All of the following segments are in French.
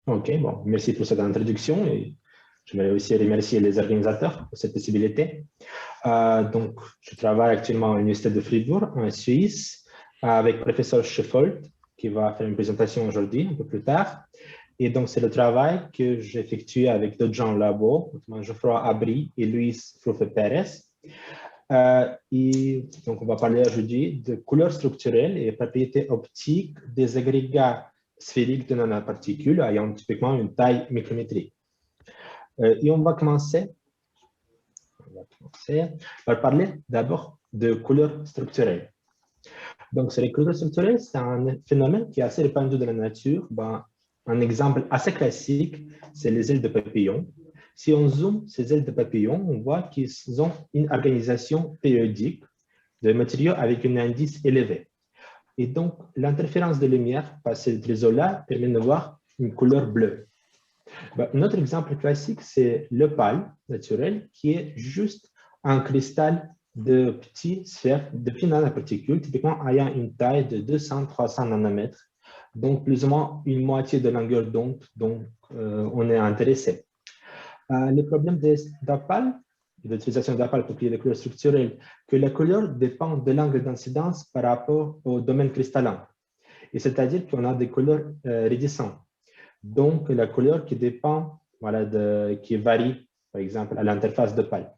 OK, bon, merci pour cette introduction et j'aimerais aussi remercier les organisateurs pour cette possibilité. Donc, je travaille actuellement à l'Université de Fribourg, en Suisse, avec le professeur Scheffold, qui va faire une présentation aujourd'hui, un peu plus tard. Et donc, c'est le travail que j'effectue avec d'autres gens au labo, notamment Geoffroy Abri et Luis Frufe-Pérez. Et donc, on va parler aujourd'hui de couleurs structurelles et propriétés optiques des agrégats sphériques de nanoparticules ayant typiquement une taille micrométrique. Et on va commencer par parler d'abord de couleurs structurelles. Donc, sur les couleurs structurelles, c'est un phénomène qui est assez répandu dans la nature. Un exemple assez classique, c'est les ailes de papillon. Si on zoome ces ailes de papillon, on voit qu'ils ont une organisation périodique de matériaux avec un indice élevé. Et donc, l'interférence de lumière par ces réseaux-là permet de voir une couleur bleue. Un autre exemple classique, c'est l'opale naturel, qui est juste un cristal de petites sphères, de petites nanoparticules, typiquement ayant une taille de 200-300 nanomètres, donc plus ou moins une moitié de longueur d'onde dont on est intéressé. Le problème d'opale, de l'utilisation d'opale pour créer des couleurs structurelles, que la couleur dépend de l'angle d'incidence par rapport au domaine cristallin. Et c'est-à-dire qu'on a des couleurs réduisantes. Donc, la couleur qui dépend, qui varie, par exemple, à l'interface d'opale.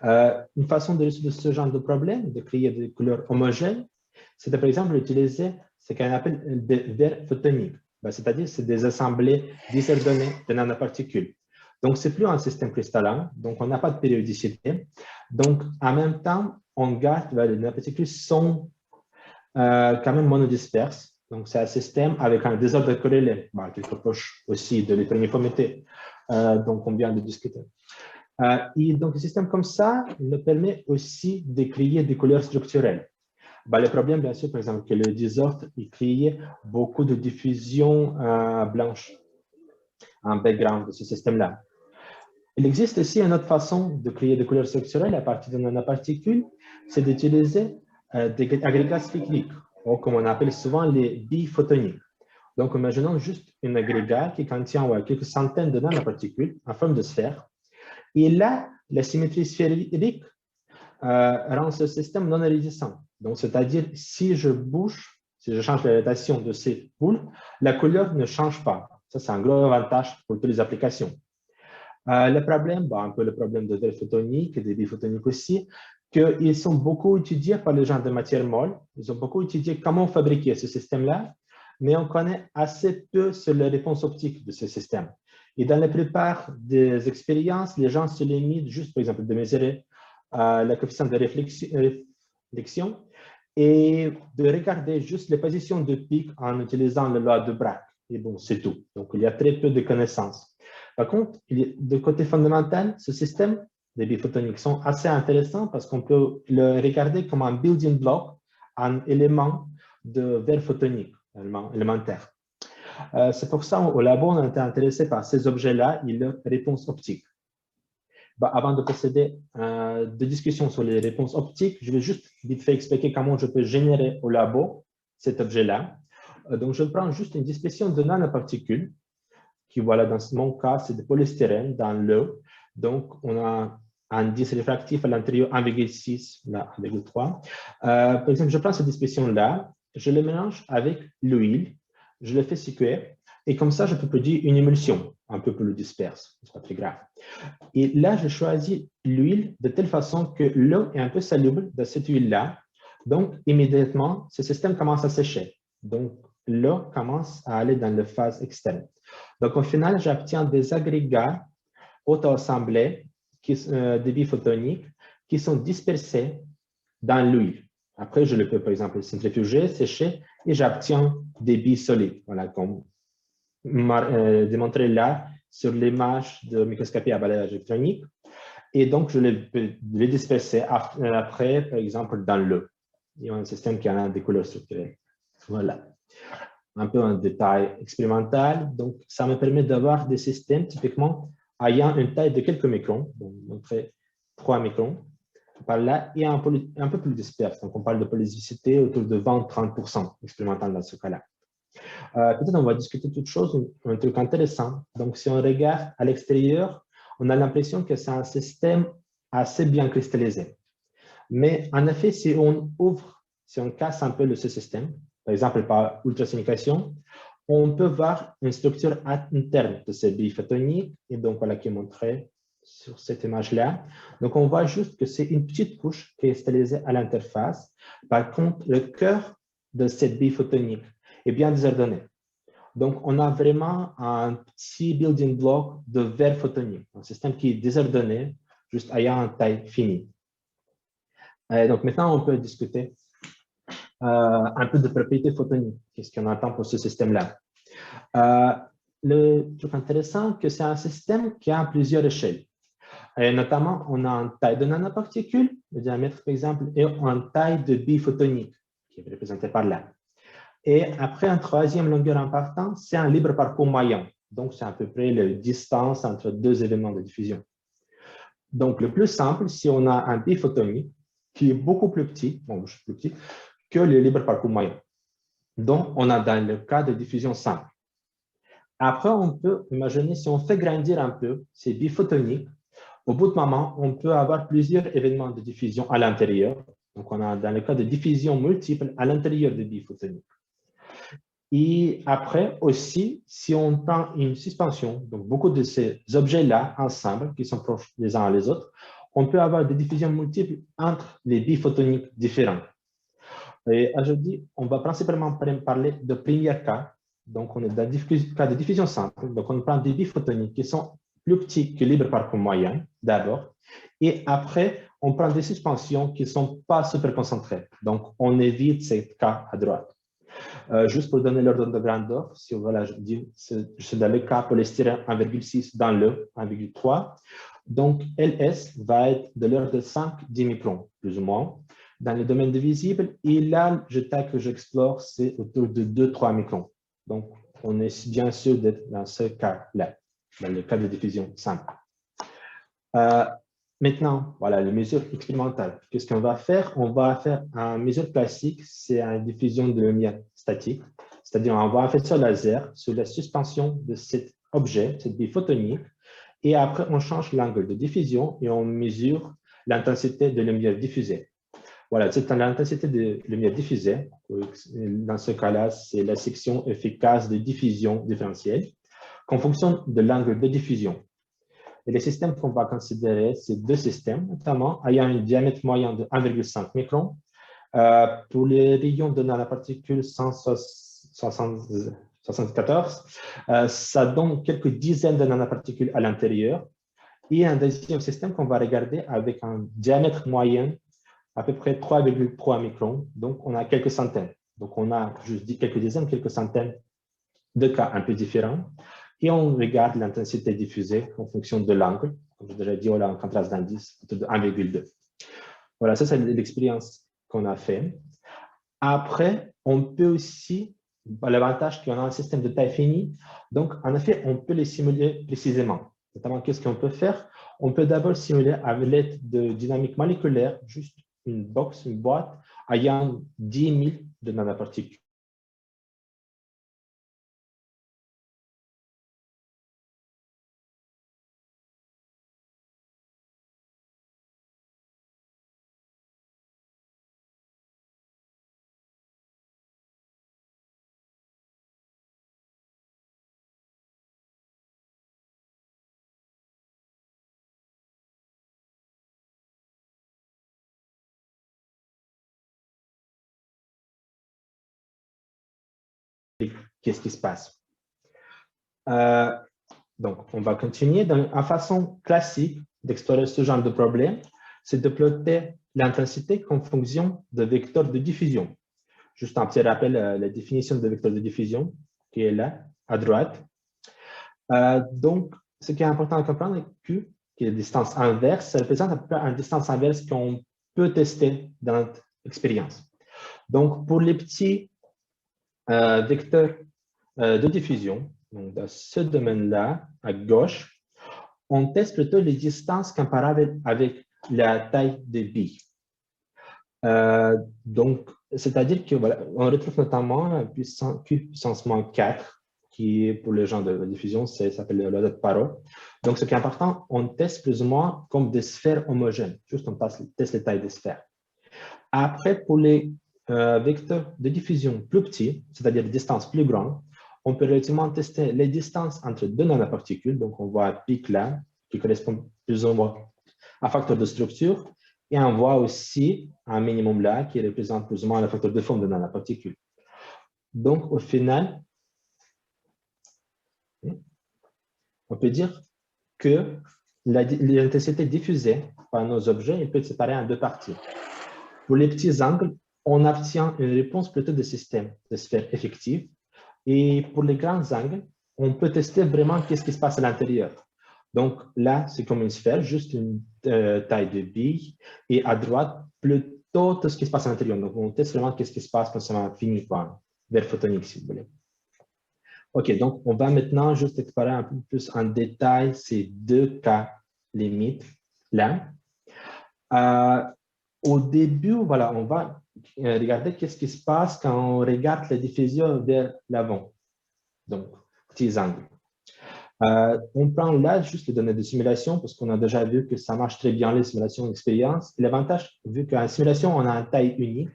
Une façon de résoudre ce genre de problème, de créer des couleurs homogènes, c'est par exemple d'utiliser ce qu'on appelle des verres photoniques. C'est-à-dire c'est des assemblées désordonnées de nanoparticules. Donc, ce n'est plus un système cristallin, donc on n'a pas de périodicité. Donc, en même temps, on garde, les nanoparticules sont quand même monodisperses. Donc, c'est un système avec un désordre corrélé, quelque proche aussi de l'électroniformité, donc on vient de discuter. Et donc, un système comme ça nous permet aussi de créer des couleurs structurelles. Le problème, bien sûr, par exemple, que le désordre, il crée beaucoup de diffusion blanche en background de ce système-là. Il existe aussi une autre façon de créer des couleurs structurelles à partir de nanoparticules, c'est d'utiliser des agrégats cycliques, ou comme on appelle souvent les biphotoniques. Donc, imaginons juste un agrégat qui contient quelques centaines de nanoparticules en forme de sphère. Et là, la symétrie sphérique rend ce système non résistant. Donc, c'est-à-dire, si je bouge, si je change la rotation de ces boules, la couleur ne change pas. Ça, c'est un gros avantage pour toutes les applications. Le problème, un peu le problème de verres photoniques et des biphotoniques aussi, qu'ils sont beaucoup étudiés par les gens de matière molle. Ils ont beaucoup étudié comment fabriquer ce système-là, mais on connaît assez peu sur les réponses optiques de ce système. Et dans la plupart des expériences, les gens se limitent juste, par exemple, de mesurer la coefficient de réflexion et de regarder juste les positions de pic en utilisant la loi de Bragg. Et bon, c'est tout. Donc, il y a très peu de connaissances. Par contre, de côté fondamental, ce système des biphotoniques sont assez intéressants parce qu'on peut le regarder comme un building block, un élément de verre photonique élémentaire. C'est pour ça qu'au labo, on a été intéressé par ces objets-là et leurs réponses optiques. Avant de procéder de discussion sur les réponses optiques, je vais juste vite fait expliquer comment je peux générer au labo cet objet-là. Donc, je prends juste une dispersion de nanoparticules qui, dans mon cas, c'est de polystyrène dans l'eau. Donc, on a un indice réfractif à l'intérieur 1,6, là, 1,3. Par exemple, je prends cette dispersion-là, je le mélange avec l'huile, je le fais sucrer, et comme ça, je peux produire une émulsion un peu plus disperse. Ce n'est pas très grave. Et là, je choisis l'huile de telle façon que l'eau est un peu soluble dans cette huile-là. Donc, immédiatement, ce système commence à sécher. Donc, l'eau commence à aller dans la phase externe. Donc, au final, j'obtiens des agrégats auto-assemblés, des biphotoniques, qui sont dispersés dans l'huile. Après, je le peux, par exemple, centrifuger, sécher, et j'obtiens des billes solides, comme démontré là sur l'image de microscopie à balayage électronique. Et donc, je peux les disperser après, par exemple, dans l'eau. Il y a un système qui a des couleurs structurelles. Voilà. Un peu un détail expérimental. Donc, ça me permet d'avoir des systèmes typiquement ayant une taille de quelques microns, donc montrer 3 microns par là, et un peu plus disperse. Donc, on parle de polysphécité autour de 20-30% expérimental dans ce cas-là. Peut-être on va discuter toute chose, un truc intéressant. Donc, si on regarde à l'extérieur, on a l'impression que c'est un système assez bien cristallisé. Mais en effet, si on ouvre, si on casse un peu ce système, par exemple par ultrasonication, on peut voir une structure interne de ces billes photoniques, et donc voilà qui est montré sur cette image-là. Donc, on voit juste que c'est une petite couche cristallisée à l'interface. Par contre, le cœur de cette bille photonique est bien désordonné. Donc, on a vraiment un petit building block de verre photonique, un système qui est désordonné, juste ayant une taille finie. Donc, maintenant, on peut discuter un peu de propriétés photoniques. Qu'est-ce qu'on attend pour ce système-là? Le truc intéressant, c'est que c'est un système qui a plusieurs échelles. Et notamment, on a une taille de nanoparticules, le diamètre par exemple, et une taille de bille photonique, qui est représentée par là. Et après, un troisième longueur importante, c'est un libre parcours moyen. Donc, c'est à peu près la distance entre deux événements de diffusion. Donc, le plus simple, si on a un bille photonique qui est beaucoup plus petit, que le libre parcours moyen. Donc, on a dans le cas de diffusion simple. Après, on peut imaginer, si on fait grandir un peu ces billes photoniques, au bout de moment, on peut avoir plusieurs événements de diffusion à l'intérieur. Donc, on a dans le cas de diffusion multiple à l'intérieur des billes photoniques. Et après aussi, si on prend une suspension, donc beaucoup de ces objets-là ensemble, qui sont proches les uns les autres, on peut avoir des diffusions multiples entre les billes photoniques différentes. Et aujourd'hui, on va principalement parler de premier cas. Donc, on est dans le cas de diffusion simple. Donc, on prend des billes photoniques qui sont plus petits que libre parcours moyen, d'abord. Et après, on prend des suspensions qui ne sont pas super concentrées. Donc, on évite ces cas à droite. Juste pour donner l'ordre de grandeur, si voilà, je dis, c'est dans le cas polystyrène 1,6 dans le 1,3. Donc, LS va être de l'ordre de 5-10 microns, plus ou moins, dans le domaine de visible. Et là, le taille que j'explore, c'est autour de 2-3 microns. Donc, on est bien sûr d'être dans ce cas-là, dans le cas de diffusion simple. Maintenant, voilà, les mesures expérimentales. Qu'est-ce qu'on va faire? On va faire une mesure classique, c'est une diffusion de lumière statique. C'est-à-dire, on va faire ça laser sur la suspension de cet objet, cette bille photonique, et après, on change l'angle de diffusion et on mesure l'intensité de lumière diffusée. Voilà, c'est l'intensité de lumière diffusée. Dans ce cas-là, c'est la section efficace de diffusion différentielle en fonction de l'angle de diffusion. Et les systèmes qu'on va considérer, c'est deux systèmes, notamment ayant un diamètre moyen de 1,5 micron. Pour les rayons de nanoparticules 174, ça donne quelques dizaines de nanoparticules à l'intérieur. Et un deuxième système qu'on va regarder avec un diamètre moyen à peu près 3,3 microns. Donc, on a quelques centaines. Donc, on a, je dis quelques dizaines, quelques centaines de cas un peu différents. Et on regarde l'intensité diffusée en fonction de l'angle. Comme j'ai déjà dit, on a un contraste d'indice de 1,2. Voilà, ça, c'est l'expérience qu'on a fait. Après, on peut aussi, l'avantage qu'on a un système de taille finie, donc en effet, on peut les simuler précisément. Notamment, qu'est-ce qu'on peut faire? On peut d'abord simuler avec l'aide de dynamique moléculaire, juste une boîte, ayant 10 000 de nanoparticules. Qu'est-ce qui se passe? Donc, on va continuer. Dans une façon classique d'explorer ce genre de problème, c'est de plotter l'intensité en fonction de vecteurs de diffusion. Juste un petit rappel, la définition de vecteur de diffusion qui est là, à droite. Donc, ce qui est important à comprendre est que la distance inverse, ça représente à peu près une distance inverse qu'on peut tester dans notre expérience. Donc, pour les petits vecteurs de diffusion, donc dans ce domaine-là, à gauche, on teste plutôt les distances comparables avec la taille des billes. Donc, C'est-à-dire que voilà, on retrouve notamment la puissance Q puissance moins 4, qui pour les gens de diffusion, ça s'appelle le de Paro. Donc, ce qui est important, on teste plus ou moins comme des sphères homogènes. Juste, on teste les tailles des sphères. Après, pour les vecteurs de diffusion plus petits, c'est-à-dire des distances plus grandes, on peut relativement tester les distances entre deux nanoparticules. Donc, on voit un pic là, qui correspond plus ou moins à un facteur de structure. Et on voit aussi un minimum là, qui représente plus ou moins le facteur de forme de nanoparticules. Donc, au final, on peut dire que l'intensité diffusée par nos objets peut être séparée en deux parties. Pour les petits angles, on obtient une réponse plutôt de système, de sphère effective. Et pour les grands angles, on peut tester vraiment qu'est-ce qui se passe à l'intérieur. Donc là, c'est comme une sphère, juste une taille de bille. Et à droite, plutôt tout ce qui se passe à l'intérieur. Donc on teste vraiment qu'est-ce qui se passe quand ça va finir vers photonique, si vous voulez. OK, donc on va maintenant juste explorer un peu plus en détail ces deux cas limites là. Au début, voilà, on va regarder qu'est-ce qui se passe quand on regarde la diffusion vers l'avant. Donc, petits angles. On prend là juste les données de simulation parce qu'on a déjà vu que ça marche très bien les simulations d'expérience. L'avantage, vu qu'en simulation, on a une taille unique,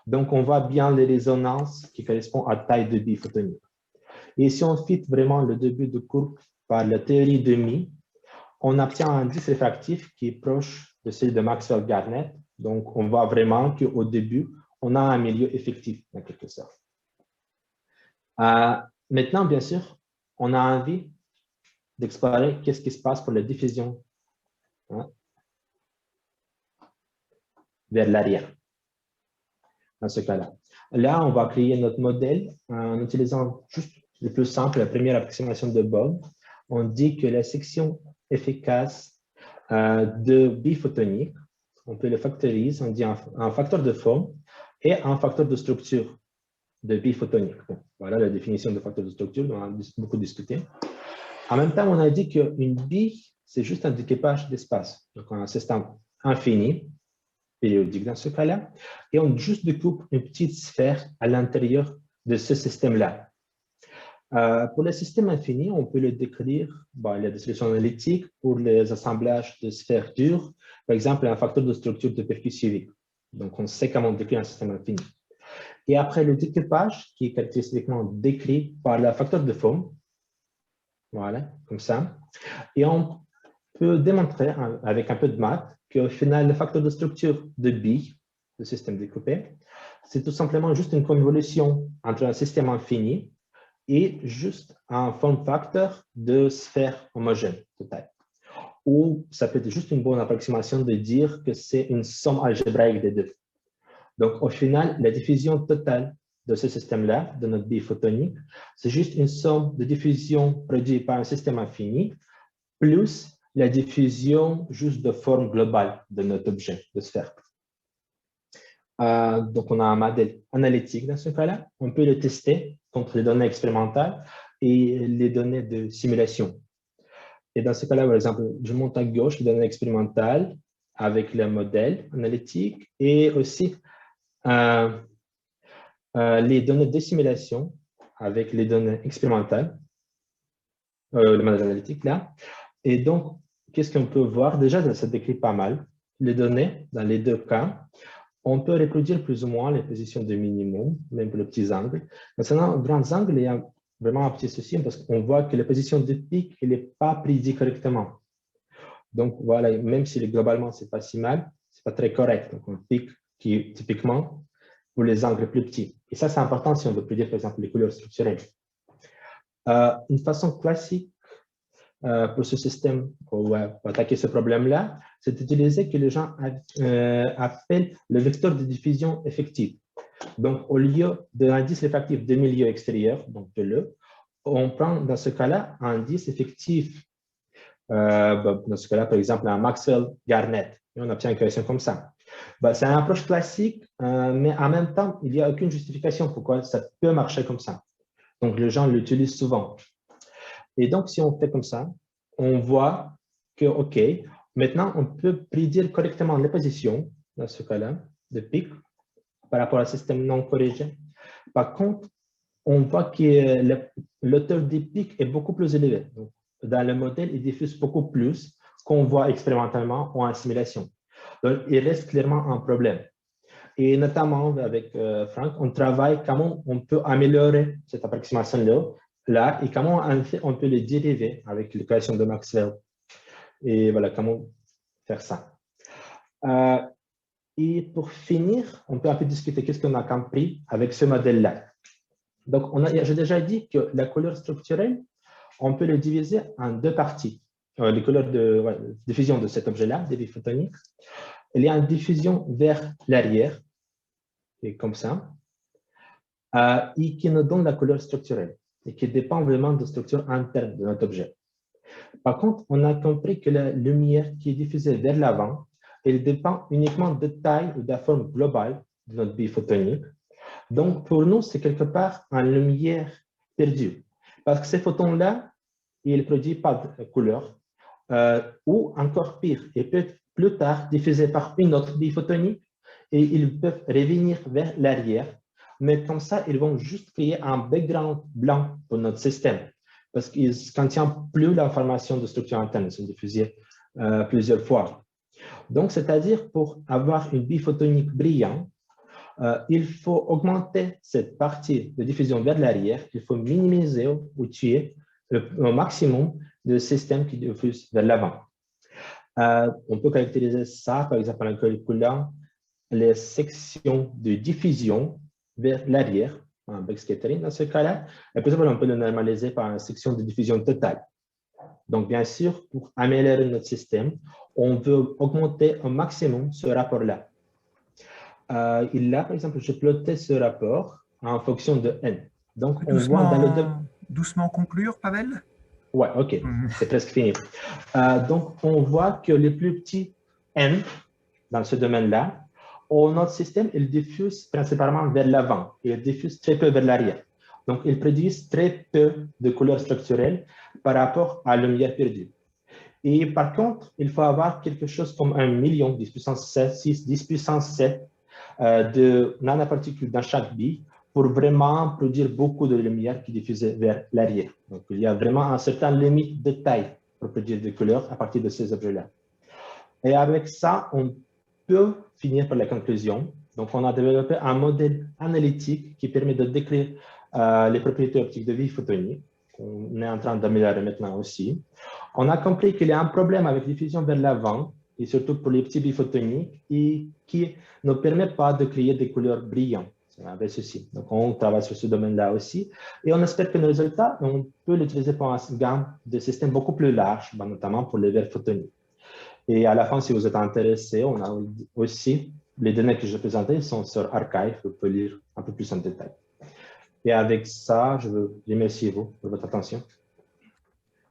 donc on voit bien les résonances qui correspondent à taille de bille photonique. Et si on fit vraiment le début de courbe par la théorie de Mie, on obtient un indice réfractif qui est proche de celui de Maxwell-Garnett. Donc, on voit vraiment qu'au début, on a un milieu effectif, en quelque sorte. Maintenant, bien sûr, on a envie d'explorer qu'est-ce qui se passe pour la diffusion vers l'arrière, dans ce cas-là. Là, on va créer notre modèle en utilisant juste le plus simple, la première approximation de Bob. On dit que la section efficace de biphotonique, on peut le factoriser, on dit un facteur de forme et un facteur de structure de biphotonique. Bon, voilà la définition de facteur de structure, on a beaucoup discuté. En même temps, on a dit qu'une bille, c'est juste un découpage d'espace. Donc, on a un système infini, périodique dans ce cas-là, et on juste découpe une petite sphère à l'intérieur de ce système-là. Pour le système infini, on peut le décrire, il y a des solutions analytiques pour les assemblages de sphères dures, par exemple, un facteur de structure de percussivique. Donc, on sait comment décrire un système infini. Et après le découpage, qui est caractéristiquement décrit par le facteur de forme, voilà, comme ça. Et on peut démontrer avec un peu de maths qu'au final, le facteur de structure de bille, le système découpé, c'est tout simplement juste une convolution entre un système infini et juste un form factor de sphère homogène totale. Ou ça peut être juste une bonne approximation de dire que c'est une somme algébraïque des deux. Donc, au final, la diffusion totale de ce système-là, de notre bille photonique, c'est juste une somme de diffusion produite par un système infini, plus la diffusion juste de forme globale de notre objet de sphère. Donc, on a un modèle analytique dans ce cas-là. On peut le tester contre les données expérimentales et les données de simulation. Et dans ce cas-là, par exemple, je monte à gauche les données expérimentales avec le modèle analytique et aussi les données de simulation avec les données expérimentales, le modèle analytique là. Et donc, qu'est-ce qu'on peut voir? Déjà, ça décrit pas mal les données dans les deux cas. On peut reproduire plus ou moins les positions de minimum, même pour les petits angles. Maintenant, aux grands angles, il y a vraiment un petit souci parce qu'on voit que la position de pic, elle n'est pas prédite correctement. Donc, voilà, même si globalement, ce n'est pas si mal, ce n'est pas très correct. Donc, un pic qui est typiquement pour les angles plus petits. Et ça, c'est important si on veut prédire, par exemple, les couleurs structurelles. Une façon classique pour ce système, pour attaquer ce problème-là, c'est d'utiliser ce que les gens appellent le vecteur de diffusion effective. Donc, au lieu de l'indice réfractif de milieu extérieur, donc de l'E, on prend dans ce cas-là un indice effectif. Dans ce cas-là, par exemple, un Maxwell-Garnett. Et on obtient une correction comme ça. C'est une approche classique, mais en même temps, il n'y a aucune justification pourquoi ça peut marcher comme ça. Donc, les gens l'utilisent souvent. Et donc, si on fait comme ça, on voit que, OK, maintenant, on peut prédire correctement les positions, dans ce cas-là, de pic, par rapport au système non corrigé. Par contre, on voit que l'auteur des pics est beaucoup plus élevé. Donc, dans le modèle, il diffuse beaucoup plus qu'on voit expérimentalement ou en simulation. Donc, il reste clairement un problème. Et notamment avec Franck, on travaille comment on peut améliorer cette approximation-là et comment en fait, on peut le dériver avec l'équation de Maxwell. Et voilà, comment faire ça. Et pour finir, on peut un peu discuter qu'est-ce qu'on a compris avec ce modèle-là. Donc, j'ai déjà dit que la couleur structurelle, on peut le diviser en deux parties. Les couleurs de diffusion de cet objet-là, des biphotoniques. Il y a une diffusion vers l'arrière, et comme ça, et qui nous donne la couleur structurelle, et qui dépend vraiment de la structure interne de notre objet. Par contre, on a compris que la lumière qui est diffusée vers l'avant, elle dépend uniquement de taille ou de la forme globale de notre biphotonique. Donc, pour nous, c'est quelque part une lumière perdue. Parce que ces photons-là, ils ne produisent pas de couleur, ou encore pire, ils peuvent être plus tard diffusés par une autre biphotonique et ils peuvent revenir vers l'arrière. Mais comme ça, ils vont juste créer un background blanc pour notre système. Parce qu'ils ne contiennent plus l'information de structure interne, ils sont diffusés plusieurs fois. Donc, c'est-à-dire pour avoir une biphotonique brillante, il faut augmenter cette partie de diffusion vers l'arrière, il faut minimiser ou tuer au maximum de systèmes qui diffusent vers l'avant. On peut caractériser ça, par exemple, en calculant les sections de diffusion vers l'arrière, en backscattering dans ce cas-là, et puis on peut le normaliser par une section de diffusion totale. Donc, bien sûr, pour améliorer notre système, on veut augmenter au maximum ce rapport-là. Et là, par exemple, je plotais ce rapport en fonction de n. Donc, on voit dans le... Doucement conclure, Pavel? Ouais, OK, c'est presque fini. Donc, on voit que les plus petits n dans ce domaine-là, notre système, il diffuse principalement vers l'avant. Il diffuse très peu vers l'arrière. Donc, il produit très peu de couleurs structurelles par rapport à la lumière perdue. Et par contre, il faut avoir quelque chose comme 1 million, 10 puissance 6, 10 puissance 7 de nanoparticules dans chaque bille pour vraiment produire beaucoup de lumière qui diffuse vers l'arrière. Donc, il y a vraiment un certain limite de taille pour produire des couleurs à partir de ces objets-là. Et avec ça, on peut finir par la conclusion. Donc, on a développé un modèle analytique qui permet de décrire les propriétés optiques de biphotonique. On est en train d'améliorer maintenant aussi. On a compris qu'il y a un problème avec la diffusion vers l'avant, et surtout pour les petits biphotoniques, et qui ne permet pas de créer des couleurs brillantes avec ceci. Donc, on travaille sur ce domaine-là aussi. Et on espère que le résultat, on peut l'utiliser pour une gamme de systèmes beaucoup plus large, notamment pour les verres photoniques. Et à la fin, si vous êtes intéressé, on a aussi les données que je présentais sont sur Archive, vous pouvez lire un peu plus en détail. Et avec ça, je veux remercier vous pour votre attention.